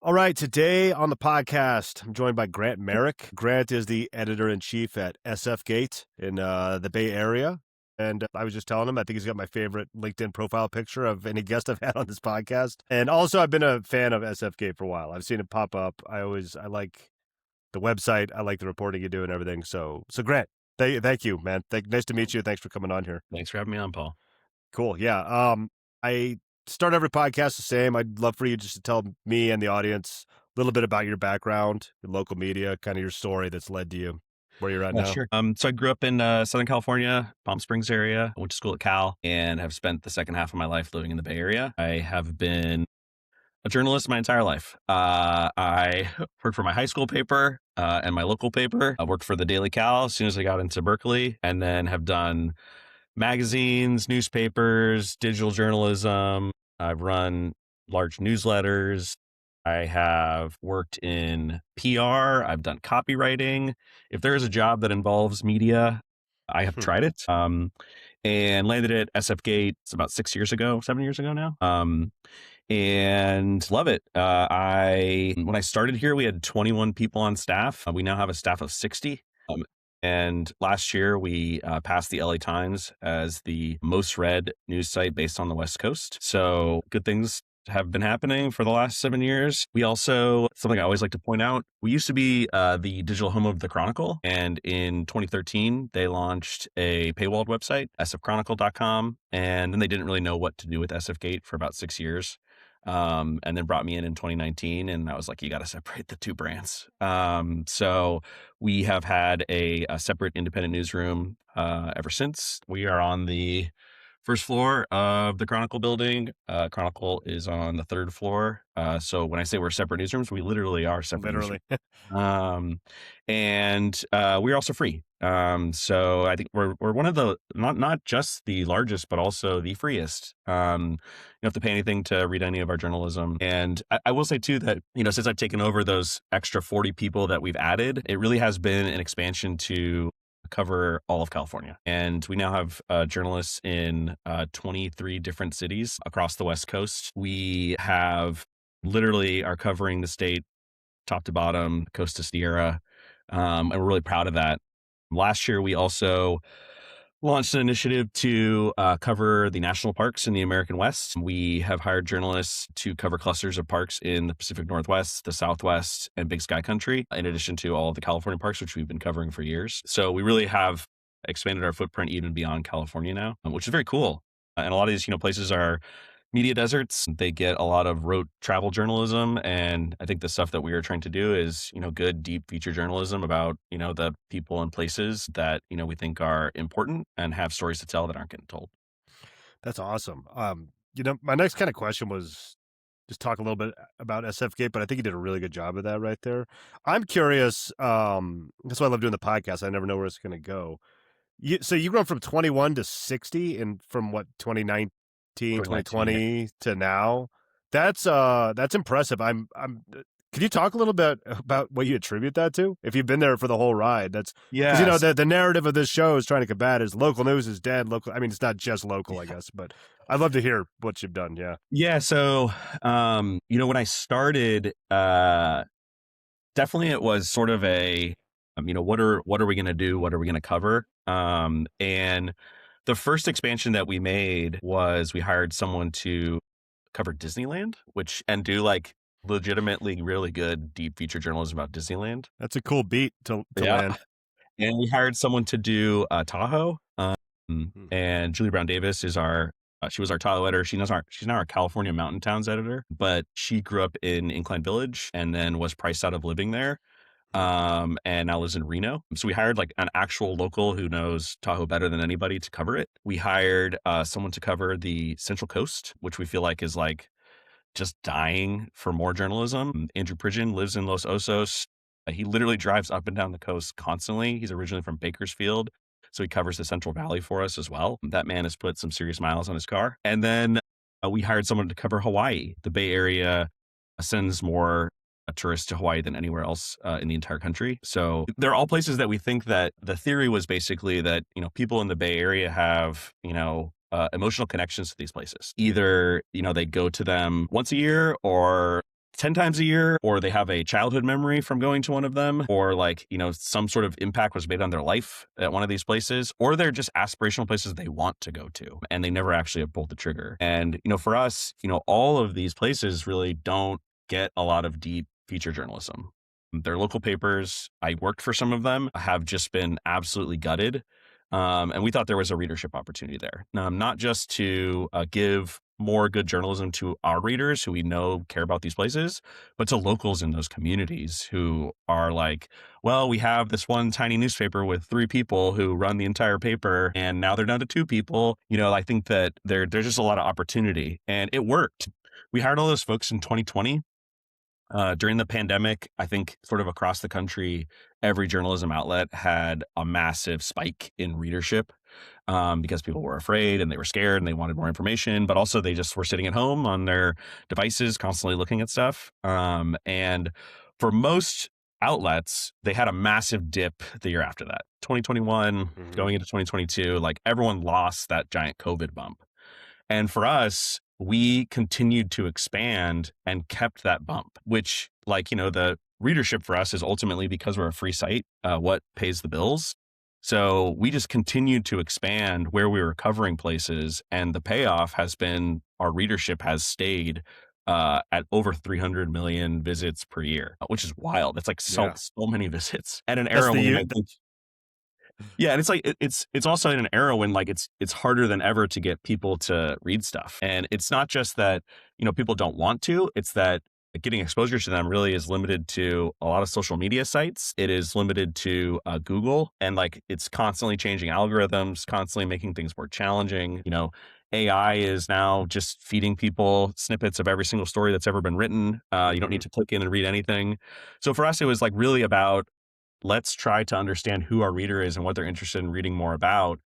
All right, today on the podcast, I'm joined by Marek. Grant is the editor-in-chief at SFGATE in the Bay Area. And I was just telling him, I think he's got my favorite LinkedIn profile picture of any guest I've had on this podcast. And also, I've been a fan of SFGATE for a while. I've seen it pop up. I like the website. I like the reporting you do and everything. So Grant, thank you, man. Nice to meet you. Thanks for coming on here. Thanks for having me on, Paul. Cool. Yeah. I start every podcast the same. I'd love for you just to tell me and the audience a little bit about your background, your local media, kind of your story that's led to you where you're at now. Sure. So I grew up in Southern California, Palm Springs area. I went to school at Cal and have spent the second half of my life living in the Bay Area. I have been a journalist my entire life. I worked for my high school paper and my local paper. I worked for the Daily Cal as soon as I got into Berkeley, and then have done magazines, newspapers, digital journalism. I've run large newsletters. I have worked in PR. I've done copywriting. If there is a job that involves media, I have tried it. And landed at SFGATE. It's about 7 years ago now. And love it. When I started here, we had 21 people on staff. We now have a staff of 60. And last year, we passed the LA Times as the most read news site based on the West Coast. So good things have been happening for the last 7 years. We also, something I always like to point out, we used to be the digital home of the Chronicle. And in 2013, they launched a paywalled website, sfchronicle.com. And then they didn't really know what to do with SFGATE for about 6 years. And then brought me in 2019, and I was like, you got to separate the two brands. So we have had a separate independent newsroom ever since. We are on the first floor of the Chronicle building. Chronicle is on the third floor. So when I say we're separate newsrooms, we literally are separate. Literally. And we're also free. So I think we're one of the, not just the largest, but also the freest. You don't have to pay anything to read any of our journalism. And I will say too that, since I've taken over those extra 40 people that we've added, it really has been an expansion to cover all of California. And we now have journalists in 23 different cities across the West Coast. We have literally are covering the state top to bottom, coast to Sierra. And we're really proud of that. Last year, we also launched an initiative to cover the national parks in the American West. We have hired journalists to cover clusters of parks in the Pacific Northwest, the Southwest, and Big Sky Country, in addition to all of the California parks, which we've been covering for years. So we really have expanded our footprint even beyond California now, which is very cool. And a lot of these, places are media deserts. They get a lot of rote travel journalism. And I think the stuff that we are trying to do is, good, deep feature journalism about, the people and places that, we think are important and have stories to tell that aren't getting told. That's awesome. My next kind of question was just talk a little bit about SFGate, but I think you did a really good job of that right there. I'm curious. That's why I love doing the podcast. I never know where it's going to go. So you grown from 21 to 60 and from what, 2019, 2020 to now? That's impressive. Could you talk a little bit about what you attribute that to? If you've been there for the whole ride, that's because the narrative of this show is trying to combat is local news is dead. It's not just local, I guess, but I'd love to hear what you've done. Yeah. Yeah. So, when I started, definitely it was sort of a, what are we going to do? What are we going to cover? And the first expansion that we made was we hired someone to cover Disneyland, and do legitimately really good deep feature journalism about Disneyland. That's a cool beat to land. And we hired someone to do Tahoe. And Julie Brown Davis is she was our Tahoe editor. She's now our California Mountain Towns editor, but she grew up in Incline Village and then was priced out of living there. And now lives in Reno. So we hired an actual local who knows Tahoe better than anybody to cover it. We hired someone to cover the Central Coast, which we feel like is just dying for more journalism. Andrew Pridgeon lives in Los Osos. He literally drives up and down the coast constantly. He's originally from Bakersfield, so he covers the Central Valley for us as well. That man has put some serious miles on his car. And then we hired someone to cover Hawaii. The Bay Area sends more tourists to Hawaii than anywhere else in the entire country. So they're all places that we think that the theory was basically that, people in the Bay Area have, emotional connections to these places. Either, they go to them once a year or 10 times a year, or they have a childhood memory from going to one of them, or like, some sort of impact was made on their life at one of these places, or they're just aspirational places they want to go to and they never actually have pulled the trigger. And, for us, all of these places really don't get a lot of deep feature journalism. Their local papers, I worked for some of them, have just been absolutely gutted. And we thought there was a readership opportunity there. Not just to give more good journalism to our readers who we know care about these places, but to locals in those communities who are like, well, we have this one tiny newspaper with 3 people who run the entire paper, and now they're down to 2 people. I think that there's just a lot of opportunity, and it worked. We hired all those folks in 2020. During the pandemic, I think sort of across the country, every journalism outlet had a massive spike in readership because people were afraid and they were scared and they wanted more information, but also they just were sitting at home on their devices, constantly looking at stuff. And for most outlets, they had a massive dip the year after that. 2021, going into 2022, like everyone lost that giant COVID bump. And for us, we continued to expand and kept that bump, which the readership for us is ultimately, because we're a free site, what pays the bills. So we just continued to expand where we were covering places. And the payoff has been our readership has stayed at over 300 million visits per year, which is wild. It's like so many visits at an era when I think. Yeah, and it's like it's also in an era when like it's harder than ever to get people to read stuff. And it's not just that, people don't want to, it's that getting exposure to them really is limited to a lot of social media sites. It is limited to Google, and like it's constantly changing algorithms, constantly making things more challenging. AI is now just feeding people snippets of every single story that's ever been written. You don't need to click in and read anything. So for us, it was like really about, let's try to understand who our reader is and what they're interested in reading more about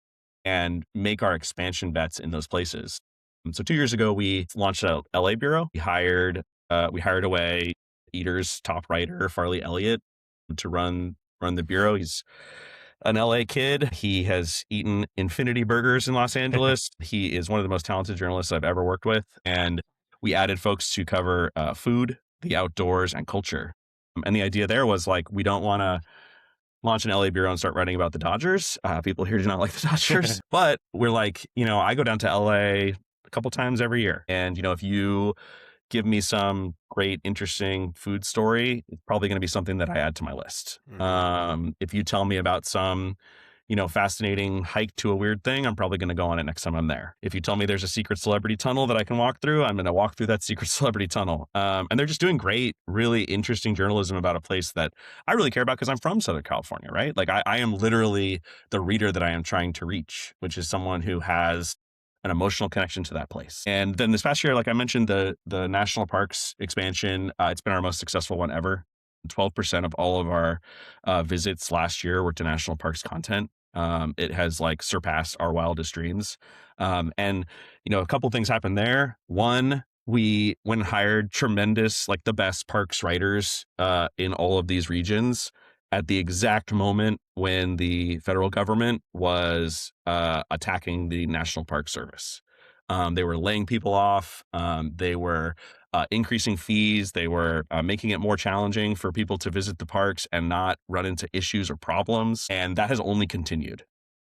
and make our expansion bets in those places. And so 2 years ago, we launched a LA bureau. We hired away Eater's top writer, Farley Elliott, to run the bureau. He's an LA kid. He has eaten infinity burgers in Los Angeles. He is one of the most talented journalists I've ever worked with. And we added folks to cover food, the outdoors, and culture. And the idea there was like, we don't want to launch an LA bureau and start writing about the Dodgers. People here do not like the Dodgers, but we're like, I go down to LA a couple times every year. And, if you give me some great, interesting food story, it's probably going to be something that I add to my list. If you tell me about some, fascinating hike to a weird thing, I'm probably going to go on it next time I'm there. If you tell me there's a secret celebrity tunnel that I can walk through, I'm going to walk through that secret celebrity tunnel. And they're just doing great, really interesting journalism about a place that I really care about because I'm from Southern California, right? Like I am literally the reader that I am trying to reach, which is someone who has an emotional connection to that place. And then this past year, like I mentioned, the national parks expansion, it's been our most successful one ever. 12% of all of our visits last year were to national parks content. It has like surpassed our wildest dreams. And, a couple things happened there. One, we went and hired tremendous, like the best parks writers in all of these regions at the exact moment when the federal government was attacking the National Park Service. They were laying people off. They were increasing fees. They were making it more challenging for people to visit the parks and not run into issues or problems. And that has only continued.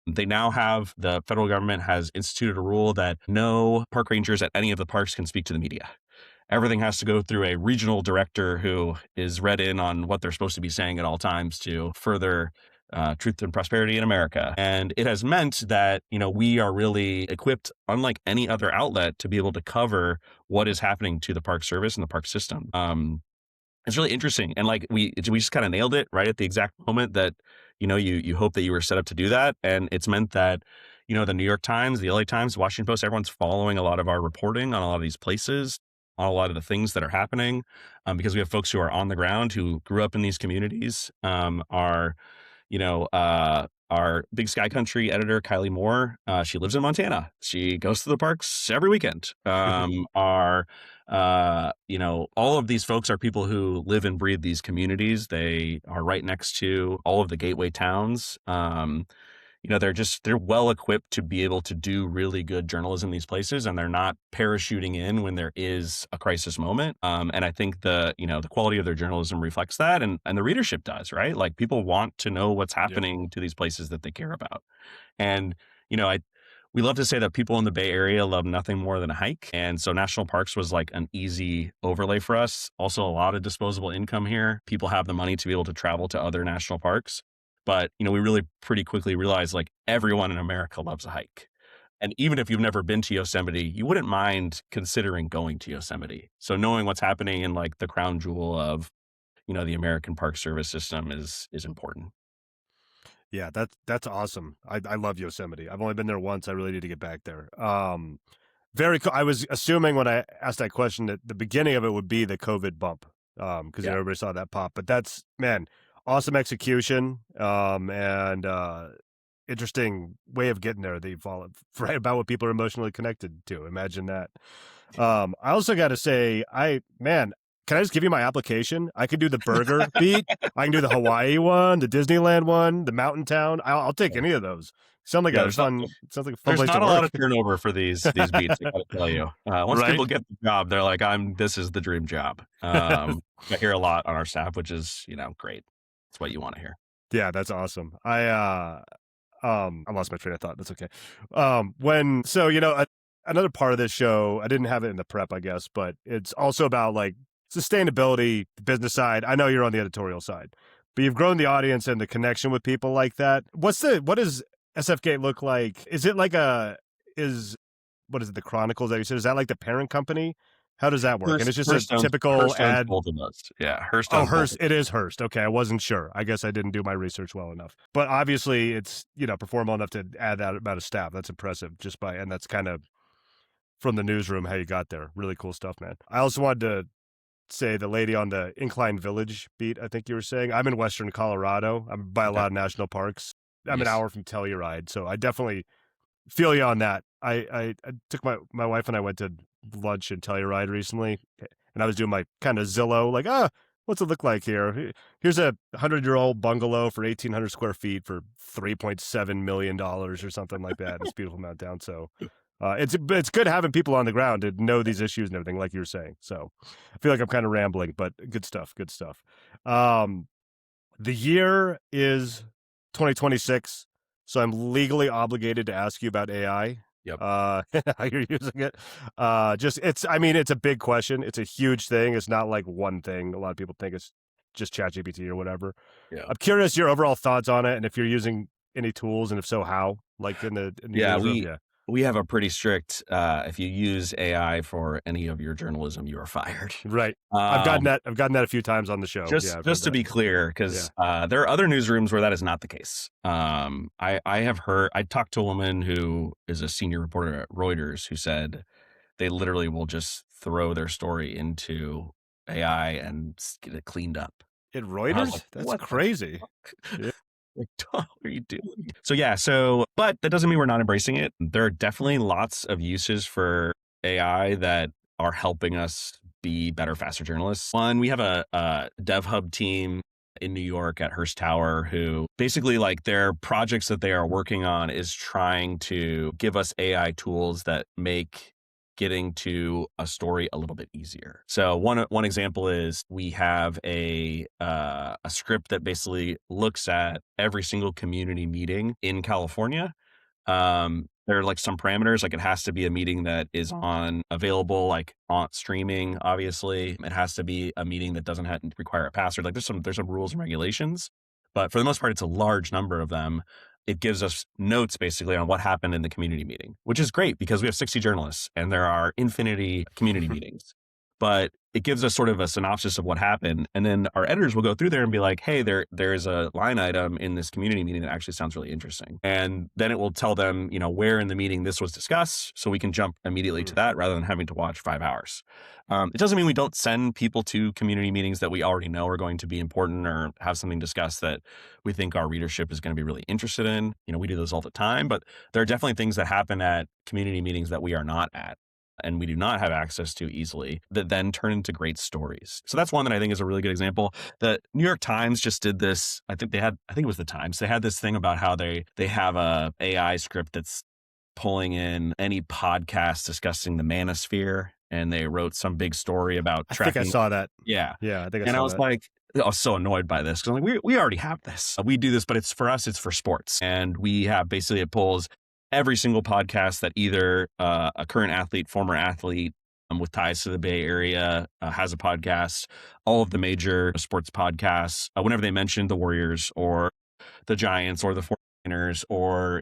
They now have, the federal government has instituted a rule that no park rangers at any of the parks can speak to the media. Everything has to go through a regional director who is read in on what they're supposed to be saying at all times to further truth and prosperity in America. And it has meant that, we are really equipped, unlike any other outlet, to be able to cover what is happening to the Park Service and the park system. It's really interesting. And like we just kind of nailed it right at the exact moment that, you hope that you were set up to do that. And it's meant that, the New York Times, the LA Times, Washington Post, everyone's following a lot of our reporting on a lot of these places, on a lot of the things that are happening, because we have folks who are on the ground, who grew up in these communities. Our Big Sky Country editor, Kylie Moore, she lives in Montana. She goes to the parks every weekend. All of these folks are people who live and breathe these communities. They are right next to all of the gateway towns. they're well equipped to be able to do really good journalism in these places, and they're not parachuting in when there is a crisis moment. And I think the quality of their journalism reflects that, and the readership does, right? Like people want to know what's Yep. happening to these places that they care about. And, I we love to say that people in the Bay Area love nothing more than a hike. And so national parks was like an easy overlay for us. Also, a lot of disposable income here. People have the money to be able to travel to other national parks. But, we really pretty quickly realized like everyone in America loves a hike. And even if you've never been to Yosemite, you wouldn't mind considering going to Yosemite. So knowing what's happening in like the crown jewel of, the American Park Service system is important. Yeah, that's awesome. I love Yosemite. I've only been there once. I really need to get back there. Very cool. I was assuming when I asked that question that the beginning of it would be the COVID bump, because Yeah. everybody saw that pop. But that's, man, awesome execution, and interesting way of getting there. They follow right about what people are emotionally connected to. Imagine that. I also got to say, man, can I just give you my application? I could do the burger beat. I can do the Hawaii one, the Disneyland one, the mountain town. I'll take any of those. Sound like Yeah, a fun. Sounds like a fun there's place to not a lot work. of turnover for these beats, I gotta tell you. Once Right? people get the job, they're like, this is the dream job. I hear a lot on our staff, which is, great. It's what you want to hear. Yeah, that's awesome. I lost my train of thought. That's okay. Another part of this show, I didn't have it in the prep, I guess, but it's also about like sustainability, the business side. I know you're on the editorial side, but you've grown the audience and the connection with people like that. What does SFGate look like? Is it like what is it, the Chronicles that you said? Is that like the parent company? How does that work? And it's just a typical Hearst owns ad. both of us. Yeah, Hearst Oh, owns both Hearst. of It is Hearst. Okay, I wasn't sure. I guess I didn't do my research well enough. But obviously, it's perform well enough to add that amount of staff. That's impressive. And that's kind of from the newsroom how you got there. Really cool stuff, man. I also wanted to say the lady on the Incline Village beat. I think you were saying I'm in Western Colorado. I'm by a Okay. lot of national parks. I'm an Yes. hour from Telluride, so I definitely feel you on that. I took my wife and I went to lunch in Telluride recently, and I was doing my kind of Zillow, like, what's it look like here? Here's a 100-year-old bungalow for 1,800 square feet for $3.7 million or something like that. It's beautiful down. So it's good having people on the ground to know these issues and everything, like you were saying. So I feel like I'm kind of rambling, but good stuff. Good stuff. The year is 2026. So I'm legally obligated to ask you about AI. Yep. How you're using it. It's a big question. It's a huge thing. It's not like one thing. A lot of people think it's just ChatGPT or whatever. Yeah. I'm curious your overall thoughts on it, and if you're using any tools, and if so, how? Like in the Yeah, newsroom? we have a pretty strict, if you use AI for any of your journalism, you are fired. Right. I've gotten Um, that a few times on the show. just Yeah, I've just heard to that. be clear, because there are other newsrooms where that is not the case. I talked to a woman who is a senior reporter at Reuters who said they literally will just throw their story into AI and get it cleaned up. At And I was Reuters? like, That's what the crazy. fuck? Yeah. Like, what are you doing? But that doesn't mean we're not embracing it. There are definitely lots of uses for AI that are helping us be better, faster journalists. One, we have a dev hub team in New York at Hearst Tower who basically like their projects that they are working on is trying to give us AI tools that make getting to a story a little bit easier. So one example is we have a script that basically looks at every single community meeting in California. There are like some parameters, like it has to be a meeting that is on available, like on streaming. Obviously, it has to be a meeting that doesn't require a password. Like there's some rules and regulations, but for the most part, it's a large number of them. It gives us notes basically on what happened in the community meeting, which is great because we have 60 journalists and there are infinity community meetings. But it gives us sort of a synopsis of what happened. And then our editors will go through there and be like, hey, there's a line item in this community meeting that actually sounds really interesting. And then it will tell them, where in the meeting this was discussed. So we can jump immediately to that rather than having to watch 5 hours. It doesn't mean we don't send people to community meetings that we already know are going to be important or have something discussed that we think our readership is going to be really interested in. We do those all the time, but there are definitely things that happen at community meetings that we are not at. and we do not have access to easily, that then turn into great stories. So that's one that I think is a really good example. The New York Times just did this. I think it was the Times. They had this thing about how they have a AI script that's pulling in any podcast discussing the manosphere, and they wrote some big story about I think I tracking. saw that. Yeah. Yeah, I think I And I saw was that. like, I was so annoyed by this because I'm like, we already have this. We do this, but it's for us, it's for sports. And we have basically, it pulls every single podcast that either a current athlete, former athlete with ties to the Bay Area has a podcast, all of the major sports podcasts, whenever they mention the Warriors or the Giants or the 49ers or,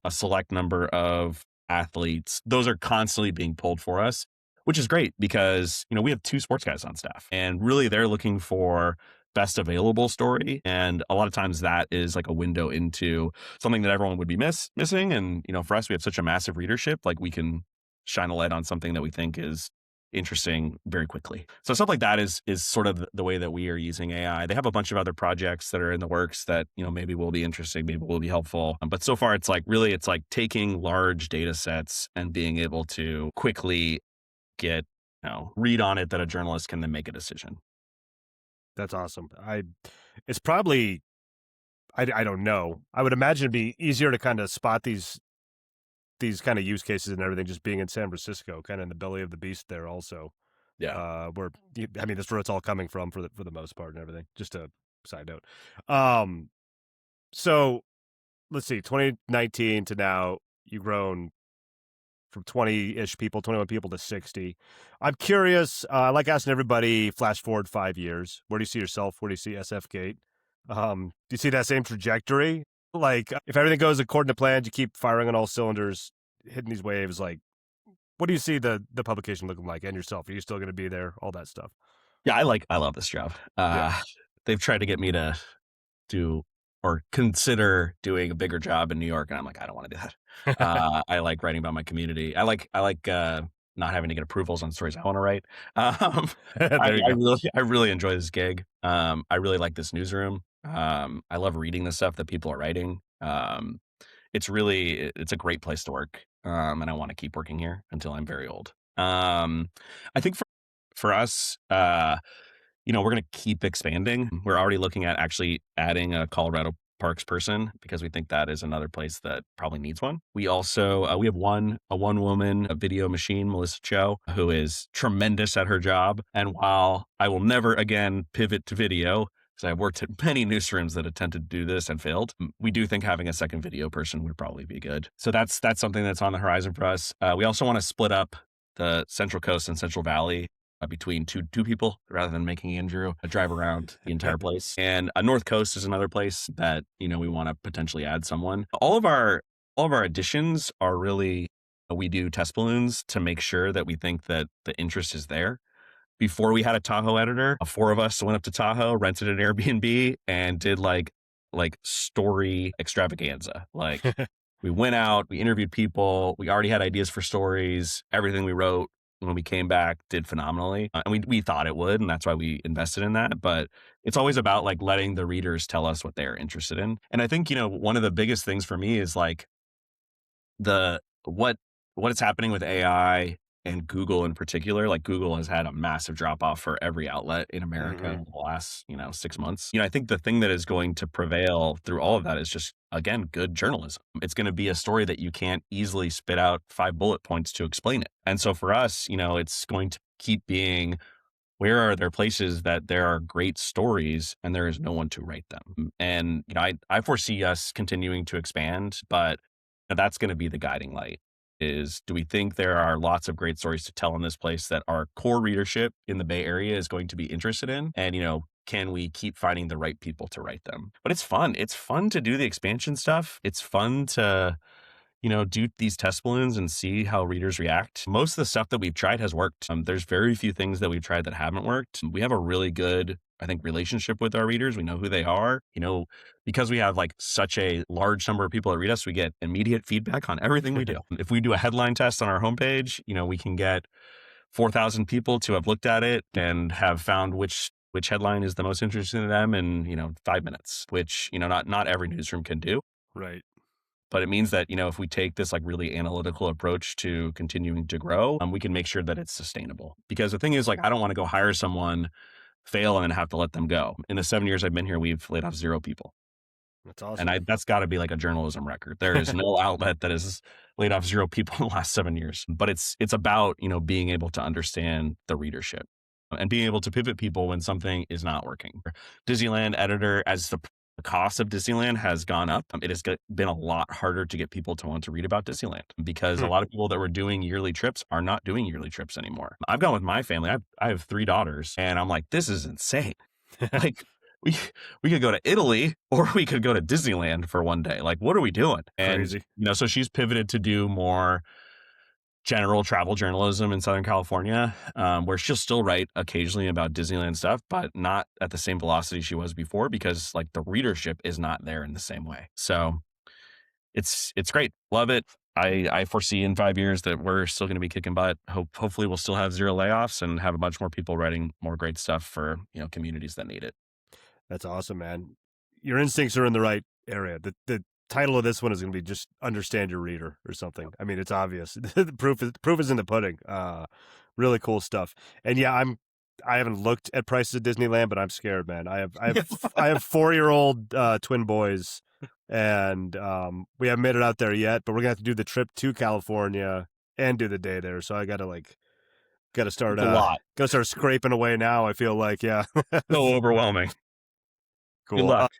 a select number of athletes, those are constantly being pulled for us, which is great because, we have two sports guys on staff and really they're looking for best available story. And a lot of times that is like a window into something that everyone would be missing. And, for us, we have such a massive readership, like we can shine a light on something that we think is interesting very quickly. So stuff like that is sort of the way that we are using AI. They have a bunch of other projects that are in the works that, maybe will be interesting, maybe will be helpful. But so far it's like taking large data sets and being able to quickly get, read on it that a journalist can then make a decision. That's awesome. It's probably, I don't know. I would imagine it'd be easier to kind of spot these kind of use cases and everything just being in San Francisco, kind of in the belly of the beast there also. Yeah. That's where it's all coming from for the most part and everything. Just a side note. Um, so let's see, 2019 to now, you've grown from 20-ish people, 21 people to 60. I'm curious, I like asking everybody, flash forward 5 years. Where do you see yourself? Where do you see SFGate? Do you see that same trajectory? Like, if everything goes according to plan, you keep firing on all cylinders, hitting these waves, like, what do you see the publication looking like and yourself? Are you still going to be there? All that stuff. Yeah. I love this job. Yeah. They've tried to get me to do or consider doing a bigger job in New York. And I'm like, I don't want to do that. I like writing about my community. I like not having to get approvals on stories I want to write. There you go. I really enjoy this gig. I really like this newsroom. I love reading the stuff that people are writing. It's a great place to work. And I want to keep working here until I'm very old. I think for us, we're going to keep expanding. We're already looking at actually adding a Colorado Parks person because we think that is another place that probably needs one. We also we have a one woman a video machine, Melissa Cho, who is tremendous at her job. And while I will never again pivot to video, because I've worked at many newsrooms that attempted to do this and failed, we do think having a second video person would probably be good. So that's something that's on the horizon for us. We also want to split up the Central Coast and Central Valley between two people rather than making Andrew drive around the entire place. And North Coast is another place that, we want to potentially add someone. All of our additions are really, we do test balloons to make sure that we think that the interest is there. Before we had a Tahoe editor, 4 of us went up to Tahoe, rented an Airbnb, and did like story extravaganza. Like we went out, we interviewed people, we already had ideas for stories. Everything we wrote when we came back did phenomenally. And we thought it would, and that's why we invested in that. But it's always about like letting the readers tell us what they're interested in. And I think, one of the biggest things for me is like what is happening with AI and Google in particular. Like Google has had a massive drop off for every outlet in America in the last, 6 months. I think the thing that is going to prevail through all of that is just, again, good journalism. It's going to be a story that you can't easily spit out 5 bullet points to explain it. And so for us, it's going to keep being, where are there places that there are great stories and there is no one to write them? And, I foresee us continuing to expand, but that's going to be the guiding light. Is, do we think there are lots of great stories to tell in this place that our core readership in the Bay Area is going to be interested in? And, can we keep finding the right people to write them? But it's fun. It's fun to do the expansion stuff. It's fun to, do these test balloons and see how readers react. Most of the stuff that we've tried has worked. There's very few things that we've tried that haven't worked. We have a really good, I think, relationship with our readers. We know who they are, because we have like such a large number of people that read us, we get immediate feedback on everything we do. If we do a headline test on our homepage, we can get 4,000 people to have looked at it and have found which headline is the most interesting to them in, 5 minutes, which, not every newsroom can do. Right. But it means that, if we take this like really analytical approach to continuing to grow, we can make sure that it's sustainable. Because the thing is, like, I don't want to go hire someone, fail, and then have to let them go. In the 7 years I've been here, we've laid off 0 people. That's And awesome. that's got to be like a journalism record. There is no outlet that has laid off 0 people in the last 7 years. But it's about, being able to understand the readership and being able to pivot people when something is not working. Disneyland editor, as the cost of Disneyland has gone up, it has been a lot harder to get people to want to read about Disneyland because a Hmm. lot of people that were doing yearly trips are not doing yearly trips anymore. I've gone with my family. I have 3 daughters, and I'm like, this is insane. Like, we we could go to Italy or we could go to Disneyland for one day. Like, what are we doing? And, Crazy. so she's pivoted to do more general travel journalism in Southern California, where she'll still write occasionally about Disneyland stuff, but not at the same velocity she was before because like the readership is not there in the same way. So it's great. Love it. I foresee in 5 years that we're still going to be kicking butt. Hopefully we'll still have 0 layoffs and have a bunch more people writing more great stuff for, communities that need it. That's awesome, man. Your instincts are in the right area. The title of this one is going to be just understand your reader or something. I mean, it's obvious. The proof is in the pudding. Really cool stuff. And yeah, I haven't looked at prices at Disneyland, but I'm scared, man. I have 4-year-old twin boys, and we haven't made it out there yet. But we're gonna have to do the trip to California and do the day there. So I It's a lot. gotta start scraping away now. I feel like, yeah. So overwhelming. Good Cool. luck.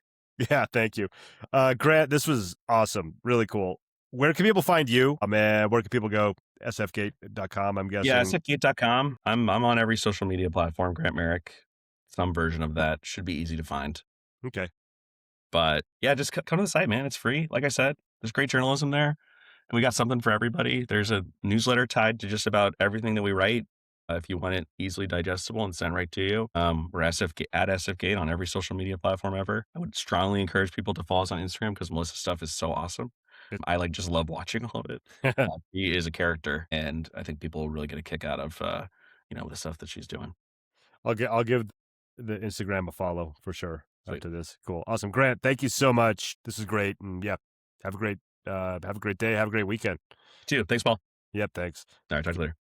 Yeah, thank you. Grant, this was awesome. Really cool. Where can people find you? Man, where can people go? SFGate.com, I'm Yeah, guessing. SFGate.com. I'm on every social media platform. Grant Marek, some version of that should be easy to find. Okay. But yeah, just come to the site, man. It's free. Like I said, there's great journalism there, and we got something for everybody. There's a newsletter tied to just about everything that we write. If you want it easily digestible and sent right to you, we're at SFGate on every social media platform ever. I would strongly encourage people to follow us on Instagram because Melissa's stuff is so awesome. I like just love watching all of it. She is a character, and I think people will really get a kick out of the stuff that she's doing. I'll give the Instagram a follow for sure Sweet. after this. Cool. Awesome. Grant, thank you so much. This is great. And yeah, have a great day. Have a great weekend. You too. Thanks, Paul. Yep, thanks. All right, talk to you later.